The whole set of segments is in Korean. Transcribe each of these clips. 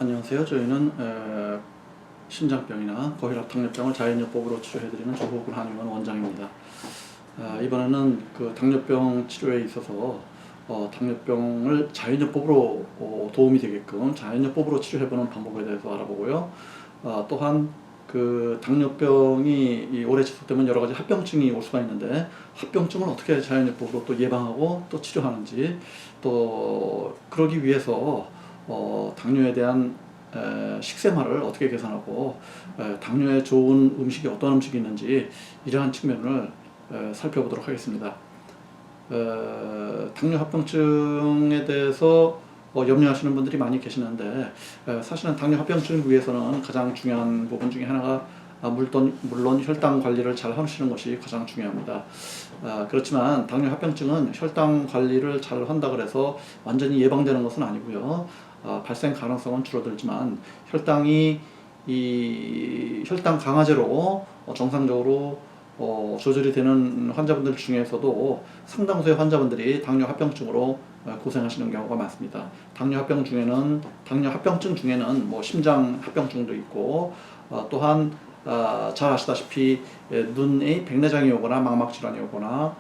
안녕하세요. 저희는 심장병이나 고혈압, 당뇨병을 자연요법으로 치료해드리는 조국군 한의원 원장입니다. 이번에는 그 당뇨병 치료에 있어서 당뇨병을 자연요법으로 도움이 되게끔 자연요법으로 치료해보는 방법에 대해서 알아보고요. 또한 그 당뇨병이 오래 지속되면 여러 가지 합병증이 올 수가 있는데 합병증을 어떻게 자연요법으로 또 예방하고 또 치료하는지, 또 그러기 위해서 당뇨에 대한 식생활을 어떻게 개선하고 당뇨에 좋은 음식이 어떤 음식이 있는지, 이러한 측면을 살펴보도록 하겠습니다. 당뇨 합병증에 대해서 염려하시는 분들이 많이 계시는데, 사실은 당뇨 합병증을 위해서는 가장 중요한 부분 중에 하나가 물론 혈당 관리를 잘 하시는 것이 가장 중요합니다. 그렇지만 당뇨 합병증은 혈당 관리를 잘 한다 그래서 완전히 예방되는 것은 아니고요. 발생 가능성은 줄어들지만 혈당이 혈당 강화제로 정상적으로 조절이 되는 환자분들 중에서도 상당수의 환자분들이 당뇨 합병증으로 고생하시는 경우가 많습니다. 당뇨 합병증 중에는 뭐 심장 합병증도 있고, 또한 잘 아시다시피 눈의 백내장이 오거나 망막 질환이 오거나,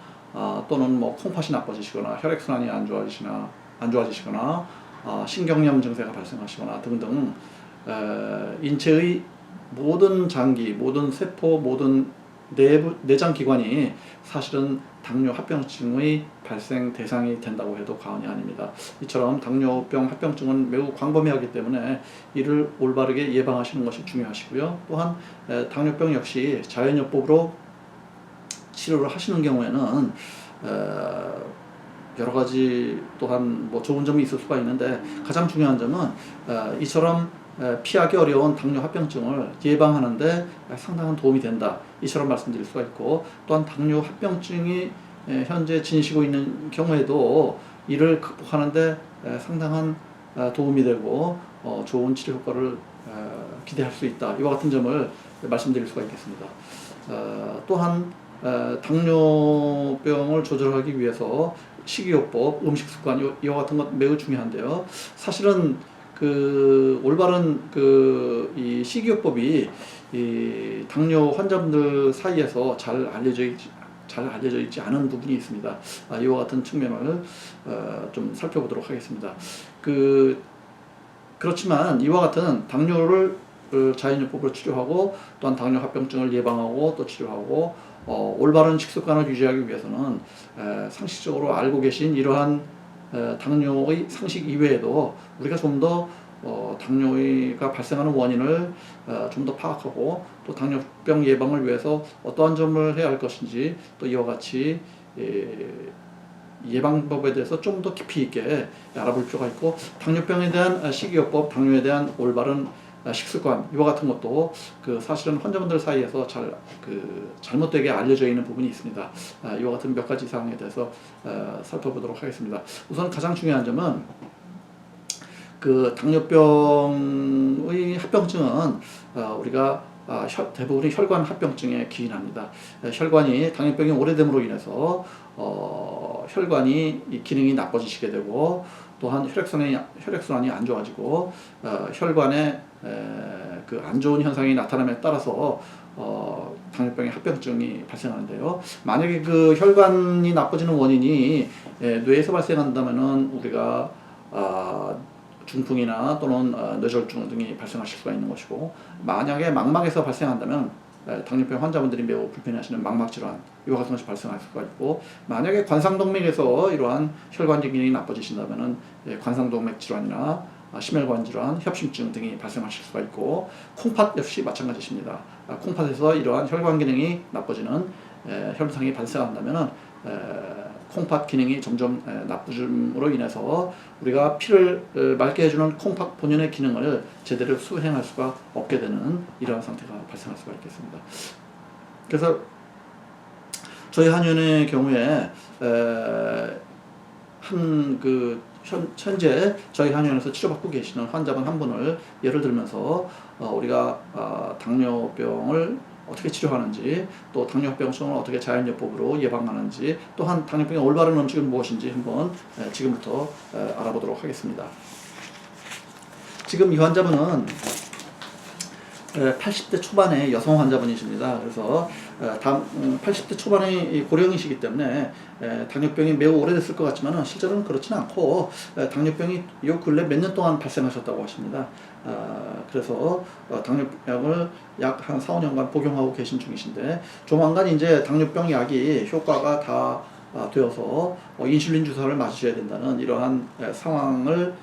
또는 뭐 콩팥이 나빠지시거나 혈액순환이 안 좋아지시거나 신경염 증세가 발생하시거나 등등, 인체의 모든 장기, 모든 세포, 모든 내장 기관이 사실은 당뇨 합병증의 발생 대상이 된다고 해도 과언이 아닙니다. 이처럼 당뇨병 합병증은 매우 광범위하기 때문에 이를 올바르게 예방하시는 것이 중요하시고요. 또한 당뇨병 역시 자연요법으로 치료를 하시는 경우에는 여러 가지 또한 뭐 좋은 점이 있을 수가 있는데, 가장 중요한 점은 이처럼 피하기 어려운 당뇨 합병증을 예방하는데 상당한 도움이 된다, 이처럼 말씀드릴 수가 있고, 또한 당뇨 합병증이 현재 지니시고 있는 경우에도 이를 극복하는데 상당한 도움이 되고 좋은 치료 효과를 기대할 수 있다, 이와 같은 점을 말씀드릴 수가 있겠습니다. 또한 당뇨병을 조절하기 위해서 식이요법, 음식습관, 이와 같은 것 매우 중요한데요. 사실은 그 올바른 이 식이요법이 이 당뇨 환자분들 사이에서 잘 알려져 있지 않은 부분이 있습니다. 이와 같은 측면을 좀 살펴보도록 하겠습니다. 그렇지만 이와 같은 당뇨를 자연요법으로 치료하고, 또한 당뇨 합병증을 예방하고 또 치료하고, 올바른 식습관을 유지하기 위해서는 상식적으로 알고 계신 이러한 당뇨의 상식 이외에도 우리가 좀 더 당뇨가 발생하는 원인을 좀 더 파악하고, 또 당뇨병 예방을 위해서 어떠한 점을 해야 할 것인지, 또 이와 같이 예방법에 대해서 좀 더 깊이 있게 알아볼 필요가 있고, 당뇨병에 대한 식이요법, 당뇨에 대한 올바른 식습관, 이와 같은 것도 사실은 환자분들 사이에서 잘못되게 알려져 있는 부분이 있습니다. 이와 같은 몇 가지 사항에 대해서 살펴보도록 하겠습니다. 우선 가장 중요한 점은 당뇨병의 합병증은 우리가 대부분이 혈관 합병증에 기인합니다. 혈관이 당뇨병이 오래됨으로 인해서 혈관이 기능이 나빠지시게 되고, 또한 혈액순환이 안 좋아지고 혈관에 안 좋은 현상이 나타남에 따라서 당뇨병의 합병증이 발생하는데요. 만약에 혈관이 나빠지는 원인이 뇌에서 발생한다면은 우리가 중풍이나 또는 뇌졸중 등이 발생하실 수가 있는 것이고, 만약에 망막에서 발생한다면 당뇨병 환자분들이 매우 불편해하시는 망막질환, 이와 같은 것이 발생할 수가 있고, 만약에 관상동맥에서 이러한 혈관 기능이 나빠지신다면 관상동맥 질환이나 심혈관 질환, 협심증 등이 발생하실 수가 있고, 콩팥 역시 마찬가지입니다. 콩팥에서 이러한 혈관 기능이 나빠지는 현상이 발생한다면 콩팥 기능이 점점 나쁨으로 인해서 우리가 피를 맑게 해주는 콩팥 본연의 기능을 제대로 수행할 수가 없게 되는 이러한 상태가 발생할 수가 있겠습니다. 그래서 저희 한의원의 경우에 현재 저희 한의원에서 치료받고 계시는 환자분 한 분을 예를 들면서 우리가 당뇨병을 어떻게 치료하는지, 또 당뇨병을 어떻게 자연요법으로 예방하는지, 또한 당뇨병의 올바른 음식은 무엇인지 한번 지금부터 알아보도록 하겠습니다. 지금 이 환자분은 80대 초반의 여성 환자분이십니다. 그래서 80대 초반의 고령이시기 때문에 당뇨병이 매우 오래됐을 것 같지만 실제로는 그렇지는 않고 당뇨병이 요 근래 몇 년 동안 발생하셨다고 하십니다. 그래서 당뇨약을 약 한 4, 5년간 복용하고 계신 중이신데 조만간 이제 당뇨병 약이 효과가 다 되어서 인슐린 주사를 맞으셔야 된다는 이러한 상황을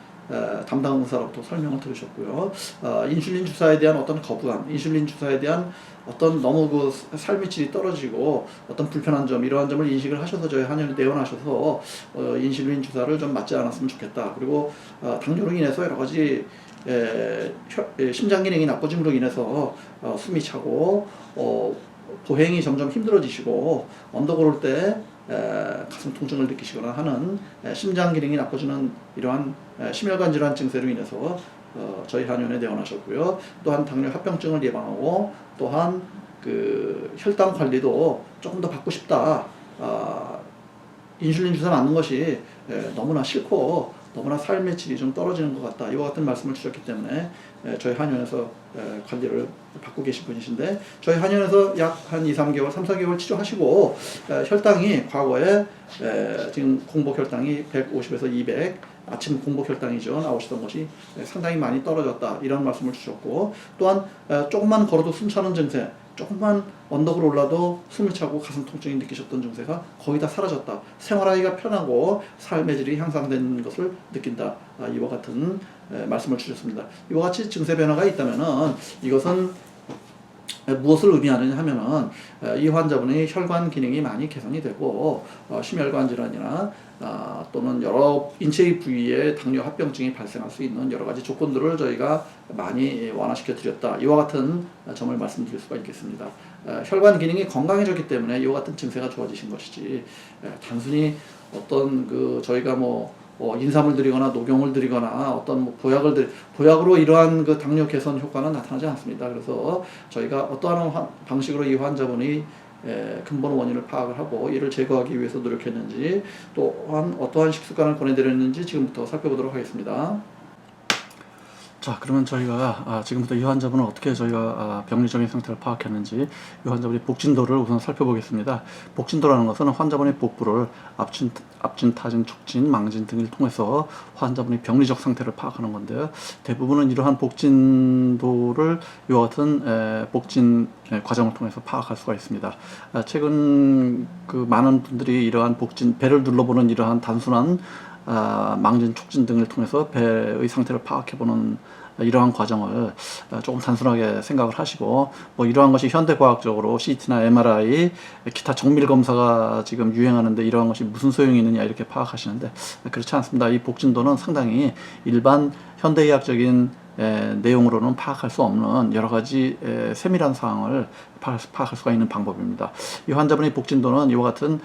담당 의사로부터 설명을 들으셨고요. 인슐린 주사에 대한 어떤 거부감, 인슐린 주사에 대한 어떤 너무 그 삶의 질이 떨어지고 어떤 불편한 점, 이러한 점을 인식을 하셔서 저희 한의원에 내원하셔서 인슐린 주사를 좀 맞지 않았으면 좋겠다. 그리고 당뇨로 인해서 여러 가지 심장 기능이 나빠짐으로 인해서 숨이 차고 보행이 점점 힘들어지시고 언덕 오를 때 가슴 통증을 느끼시거나 하는 심장 기능이 나빠지는 이러한 심혈관 질환 증세로 인해서 저희 한의원에 내원하셨고요. 또한 당뇨 합병증을 예방하고 또한 그 혈당 관리도 조금 더 받고 싶다. 인슐린 주사 맞는 것이 너무나 싫고 너무나 삶의 질이 좀 떨어지는 것 같다. 이와 같은 말씀을 주셨기 때문에 저희 한의원에서 관리를 받고 계신 분이신데 저희 한의원에서 약 한 2, 3개월, 3, 4개월 치료하시고 혈당이 과거에 지금 공복 혈당이 150에서 200 아침 공복 혈당이죠. 나오시던 것이 상당히 많이 떨어졌다. 이런 말씀을 주셨고 또한 조금만 걸어도 숨차는 증세, 조금만 언덕을 올라도 숨이 차고 가슴 통증이 느끼셨던 증세가 거의 다 사라졌다. 생활하기가 편하고 삶의 질이 향상된 것을 느낀다. 이와 같은 말씀을 주셨습니다. 이와 같이 증세 변화가 있다면은 이것은 무엇을 의미하느냐 하면은 이 환자분의 혈관 기능이 많이 개선이 되고 심혈관 질환이나 또는 여러 인체의 부위에 당뇨 합병증이 발생할 수 있는 여러 가지 조건들을 저희가 많이 완화시켜 드렸다. 이와 같은 점을 말씀드릴 수가 있겠습니다. 혈관 기능이 건강해졌기 때문에 이와 같은 증세가 좋아지신 것이지 단순히 어떤 그 저희가 인삼을 드리거나 녹용을 드리거나 어떤 보약으로 이러한 그 당뇨 개선 효과는 나타나지 않습니다. 그래서 저희가 어떠한 방식으로 이 환자분이 근본 원인을 파악을 하고 이를 제거하기 위해서 노력했는지 또한 어떠한 식습관을 권해드렸는지 지금부터 살펴보도록 하겠습니다. 자, 그러면 저희가 지금부터 이 환자분은 어떻게 저희가 병리적인 상태를 파악했는지 이 환자분의 복진도를 우선 살펴보겠습니다. 복진도라는 것은 환자분의 복부를 압진, 타진, 촉진, 망진 등을 통해서 환자분의 병리적 상태를 파악하는 건데요. 대부분은 이러한 복진도를 이와 같은 복진 과정을 통해서 파악할 수가 있습니다. 최근 그 많은 분들이 이러한 배를 눌러보는 이러한 단순한 망진, 촉진 등을 통해서 배의 상태를 파악해보는 이러한 과정을 조금 단순하게 생각을 하시고 이러한 것이 현대과학적으로 CT나 MRI, 기타 정밀 검사가 지금 유행하는데 이러한 것이 무슨 소용이 있느냐 이렇게 파악하시는데 그렇지 않습니다. 이 복진도는 상당히 일반 현대의학적인 내용으로는 파악할 수 없는 여러 가지 세밀한 사항을 파악할 수가 있는 방법입니다. 이 환자분의 복진도는 이와 같은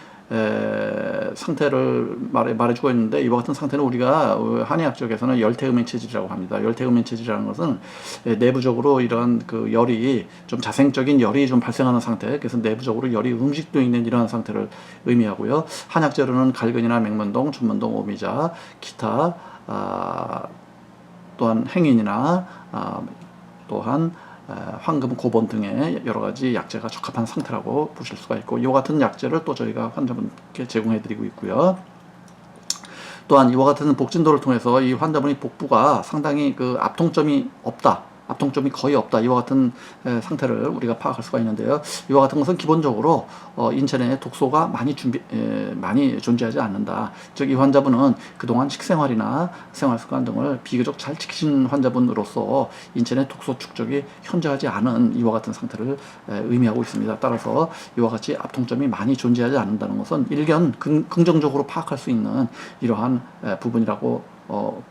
상태를 말해주고 있는데 이와 같은 상태는 우리가 한의학적에서는 열태음인 체질이라고 합니다. 열태음인 체질이라는 것은 내부적으로 이런 그 열이 좀 자생적인 열이 좀 발생하는 상태, 그래서 내부적으로 열이 응식되어 있는 이러한 상태를 의미하고요. 한약재로는 갈근이나 맹문동, 준문동, 오미자, 기타 또한 행인이나 또한 황금, 고본 등의 여러 가지 약재가 적합한 상태라고 보실 수가 있고 이와 같은 약재를 또 저희가 환자분께 제공해 드리고 있고요. 또한 이와 같은 복진도를 통해서 이 환자분이 복부가 상당히 그 압통점이 거의 없다. 이와 같은 상태를 우리가 파악할 수가 있는데요. 이와 같은 것은 기본적으로 인체 내에 독소가 많이 존재하지 않는다. 즉 이 환자분은 그동안 식생활이나 생활습관 등을 비교적 잘 지키신 환자분으로서 인체 내 독소 축적이 현저하지 않은 이와 같은 상태를 의미하고 있습니다. 따라서 이와 같이 압통점이 많이 존재하지 않는다는 것은 일견 긍정적으로 파악할 수 있는 이러한 부분이라고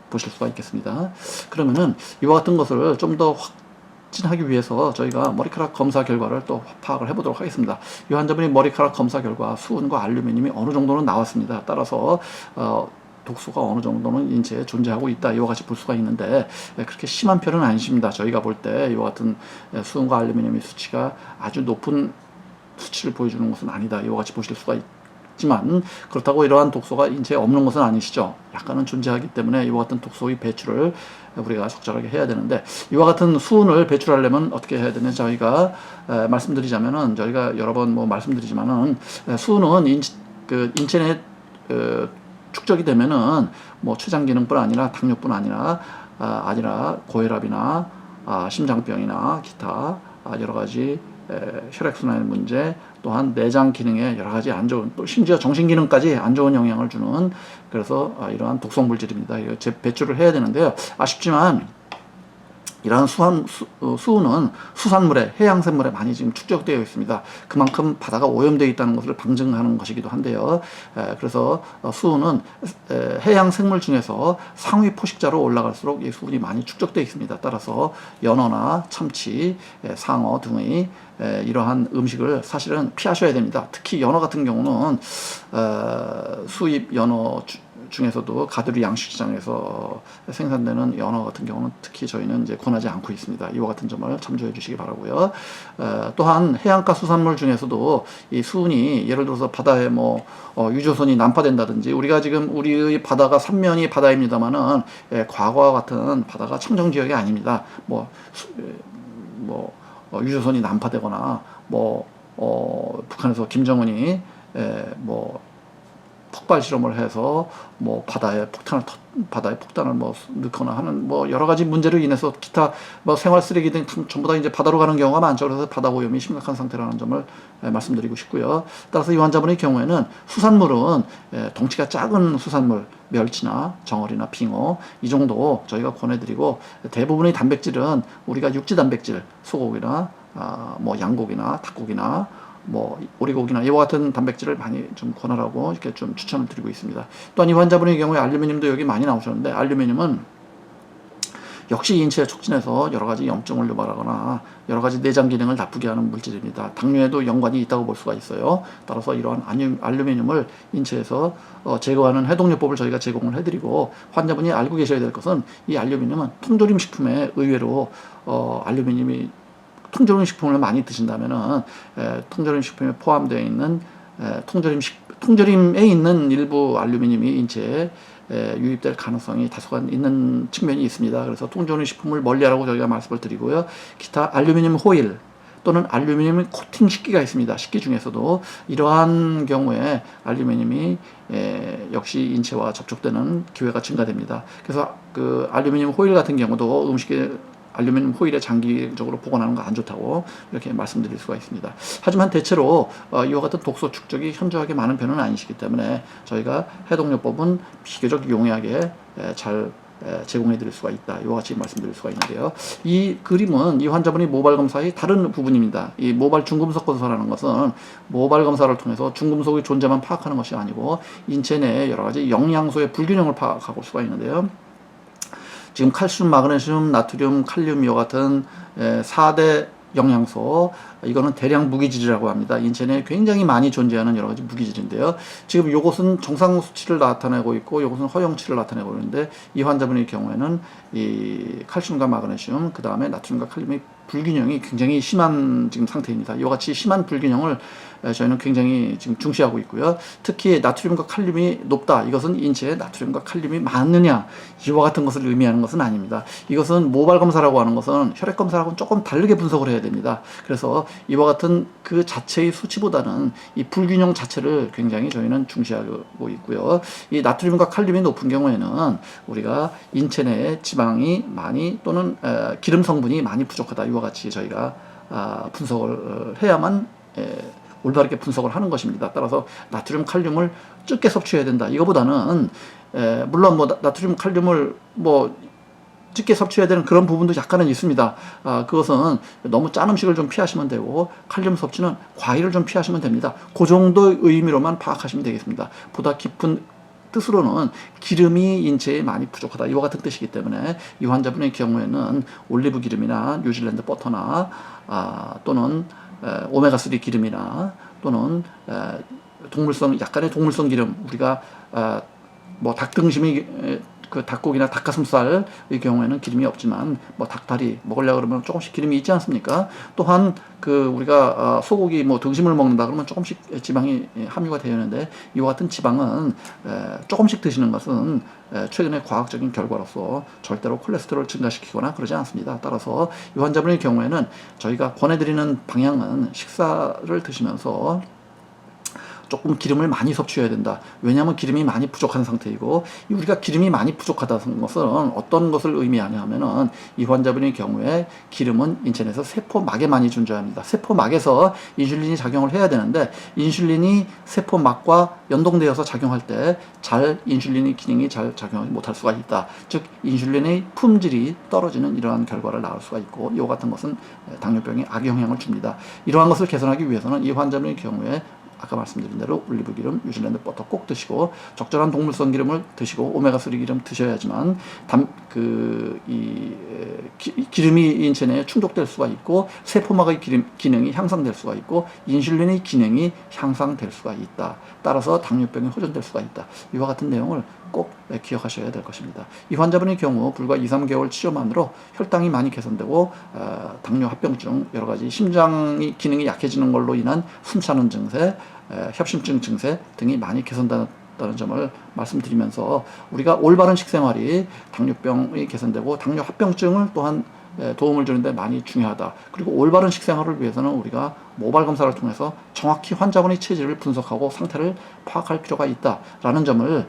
보실 수가 있겠습니다. 그러면은 이와 같은 것을 좀 더 확진하기 위해서 저희가 머리카락 검사 결과를 또 파악을 해보도록 하겠습니다. 이 환자분이 머리카락 검사 결과 수은과 알루미늄이 어느 정도는 나왔습니다. 따라서 독소가 어느 정도는 인체에 존재하고 있다. 이와 같이 볼 수가 있는데 그렇게 심한 편은 아니십니다. 저희가 볼 때 이와 같은 수은과 알루미늄의 수치가 아주 높은 수치를 보여주는 것은 아니다. 이와 같이 보실 수가 있지만 그렇다고 이러한 독소가 인체에 없는 것은 아니시죠. 약간은 존재하기 때문에 이와 같은 독소의 배출을 우리가 적절하게 해야 되는데, 이와 같은 수은을 배출하려면 어떻게 해야 되냐, 저희가 말씀드리자면은, 저희가 여러 번 뭐 말씀드리지만은 수은은 인체 내 축적이 되면은 뭐 췌장 기능뿐 아니라 당뇨뿐 아니라 고혈압이나 심장병이나 기타 여러 가지 혈액순환의 문제, 또한 내장 기능에 여러 가지 안 좋은, 또 심지어 정신 기능까지 안 좋은 영향을 주는, 그래서 이러한 독성 물질입니다. 이거 배출을 해야 되는데요. 아쉽지만 이러한 수은은 수산물에, 해양생물에 많이 지금 축적되어 있습니다. 그만큼 바다가 오염되어 있다는 것을 방증하는 것이기도 한데요. 그래서 수은은 해양생물 중에서 상위 포식자로 올라갈수록 이 수은이 많이 축적되어 있습니다. 따라서 연어나 참치, 상어 등의 이러한 음식을 사실은 피하셔야 됩니다. 특히 연어 같은 경우는 수입 연어 중에서도 가두리 양식시장에서 생산되는 연어 같은 경우는 특히 저희는 이제 권하지 않고 있습니다. 이와 같은 점을 참조해 주시기 바라고요. 또한 해안가 수산물 중에서도 이 수은이, 예를 들어서 바다에 뭐 유조선이 난파된다든지, 우리가 지금 우리의 바다가 삼면이 바다입니다만은 과거와 같은 바다가 청정 지역이 아닙니다. 유조선이 난파되거나 북한에서 김정은이 폭발 실험을 해서 바다에 폭탄을 넣거나 하는 여러 가지 문제로 인해서 기타 생활 쓰레기 등 전부 다 이제 바다로 가는 경우가 많죠. 그래서 바다 오염이 심각한 상태라는 점을 말씀드리고 싶고요. 따라서 이 환자분의 경우에는 수산물은 덩치가 작은 수산물, 멸치나 정어리나 빙어 이 정도 저희가 권해드리고, 대부분의 단백질은 우리가 육지 단백질, 소고기나 양고기나 닭고기나 오리고기나 이와 같은 단백질을 많이 좀 권하라고 이렇게 좀 추천을 드리고 있습니다. 또한 이 환자분의 경우에 알루미늄도 여기 많이 나오셨는데, 알루미늄은 역시 인체에 촉진해서 여러 가지 염증을 유발하거나 여러 가지 내장 기능을 나쁘게 하는 물질입니다. 당뇨에도 연관이 있다고 볼 수가 있어요. 따라서 이러한 알루미늄을 인체에서 제거하는 해독요법을 저희가 제공을 해드리고, 환자분이 알고 계셔야 될 것은 이 알루미늄은 통조림 식품에 의외로 알루미늄이, 통조림 식품을 많이 드신다면은 통조림 식품에 포함되어 있는 통조림에 있는 일부 알루미늄이 인체에 유입될 가능성이 다소간 있는 측면이 있습니다. 그래서 통조림 식품을 멀리하라고 저희가 말씀을 드리고요. 기타 알루미늄 호일 또는 알루미늄 코팅 식기가 있습니다. 식기 중에서도 이러한 경우에 알루미늄이 역시 인체와 접촉되는 기회가 증가됩니다. 그래서 그 알루미늄 호일 같은 경우도 음식에 알루미늄 호일에 장기적으로 보관하는 거 안 좋다고 이렇게 말씀드릴 수가 있습니다. 하지만 대체로 이와 같은 독소 축적이 현저하게 많은 편은 아니시기 때문에 저희가 해독요법은 비교적 용이하게 잘 제공해 드릴 수가 있다. 이와 같이 말씀드릴 수가 있는데요. 이 그림은 이 환자분이 모발 검사의 다른 부분입니다. 이 모발 중금속 검사라는 것은 모발 검사를 통해서 중금속의 존재만 파악하는 것이 아니고 인체 내 여러 가지 영양소의 불균형을 파악할 수가 있는데요. 지금 칼슘, 마그네슘, 나트륨, 칼륨 이와 같은 4대 영양소, 이거는 대량 무기질이라고 합니다. 인체 내에 굉장히 많이 존재하는 여러 가지 무기질인데요. 지금 이것은 정상 수치를 나타내고 있고 이것은 허용치를 나타내고 있는데, 이 환자분의 경우에는 이 칼슘과 마그네슘, 그 다음에 나트륨과 칼륨의 불균형이 굉장히 심한 지금 상태입니다. 이와 같이 심한 불균형을 저희는 굉장히 지금 중시하고 있고요. 특히 나트륨과 칼륨이 높다, 이것은 인체에 나트륨과 칼륨이 많느냐 이와 같은 것을 의미하는 것은 아닙니다. 이것은 모발 검사라고 하는 것은 혈액 검사하고는 조금 다르게 분석을 해야 됩니다. 그래서 이와 같은 그 자체의 수치보다는 이 불균형 자체를 굉장히 저희는 중시하고 있고요. 이 나트륨과 칼륨이 높은 경우에는 우리가 인체 내에 지방이 많이 또는 기름 성분이 많이 부족하다, 이와 같이 저희가 분석을 해야만 올바르게 분석을 하는 것입니다. 따라서 나트륨, 칼륨을 적게 섭취해야 된다, 이거보다는 물론 나트륨, 칼륨을 적게 섭취해야 되는 그런 부분도 약간은 있습니다. 그것은 너무 짠 음식을 좀 피하시면 되고, 칼륨 섭취는 과일을 좀 피하시면 됩니다. 그 정도의 의미로만 파악하시면 되겠습니다. 보다 깊은 뜻으로는 기름이 인체에 많이 부족하다, 이와 같은 뜻이기 때문에 이 환자분의 경우에는 올리브 기름이나 뉴질랜드 버터나 또는 오메가3 기름이나 또는 약간의 동물성 기름, 우리가 닭 등심이 그 닭고기나 닭가슴살의 경우에는 기름이 없지만 뭐 닭다리 먹으려고 그러면 조금씩 기름이 있지 않습니까? 또한 그 우리가 소고기 뭐 등심을 먹는다 그러면 조금씩 지방이 함유가 되어 있는데 이와 같은 지방은 조금씩 드시는 것은 최근의 과학적인 결과로서 절대로 콜레스테롤을 증가시키거나 그러지 않습니다. 따라서 이 환자분의 경우에는 저희가 권해드리는 방향은 식사를 드시면서 조금 기름을 많이 섭취해야 된다. 왜냐하면 기름이 많이 부족한 상태이고, 우리가 기름이 많이 부족하다는 것은 어떤 것을 의미하냐 하면은 이 환자분의 경우에 기름은 인체 내에서 세포막에 많이 존재합니다. 세포막에서 인슐린이 작용을 해야 되는데 인슐린이 세포막과 연동되어서 작용할 때 인슐린의 기능이 잘 작용을 못할 수가 있다. 즉 인슐린의 품질이 떨어지는 이러한 결과를 낳을 수가 있고, 이와 같은 것은 당뇨병에 악영향을 줍니다. 이러한 것을 개선하기 위해서는 이 환자분의 경우에 아까 말씀드린 대로 올리브 기름, 뉴질랜드 버터 꼭 드시고 적절한 동물성 기름을 드시고 오메가3 기름 드셔야지만 기름이 인체 내에 충족될 수가 있고 세포막의 기능이 향상될 수가 있고 인슐린의 기능이 향상될 수가 있다. 따라서 당뇨병이 호전될 수가 있다. 이와 같은 내용을 꼭 기억하셔야 될 것입니다. 이 환자분의 경우 불과 2~3개월 치료만으로 혈당이 많이 개선되고 당뇨 합병증, 여러 가지 심장이 기능이 약해지는 걸로 인한 숨차는 증세, 협심증 증세 등이 많이 개선된다는 점을 말씀드리면서 우리가 올바른 식생활이 당뇨병이 개선되고 당뇨 합병증을 또한 도움을 주는데 많이 중요하다. 그리고 올바른 식생활을 위해서는 우리가 모발 검사를 통해서 정확히 환자분의 체질을 분석하고 상태를 파악할 필요가 있다라는 점을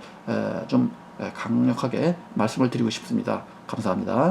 좀 강력하게 말씀을 드리고 싶습니다. 감사합니다.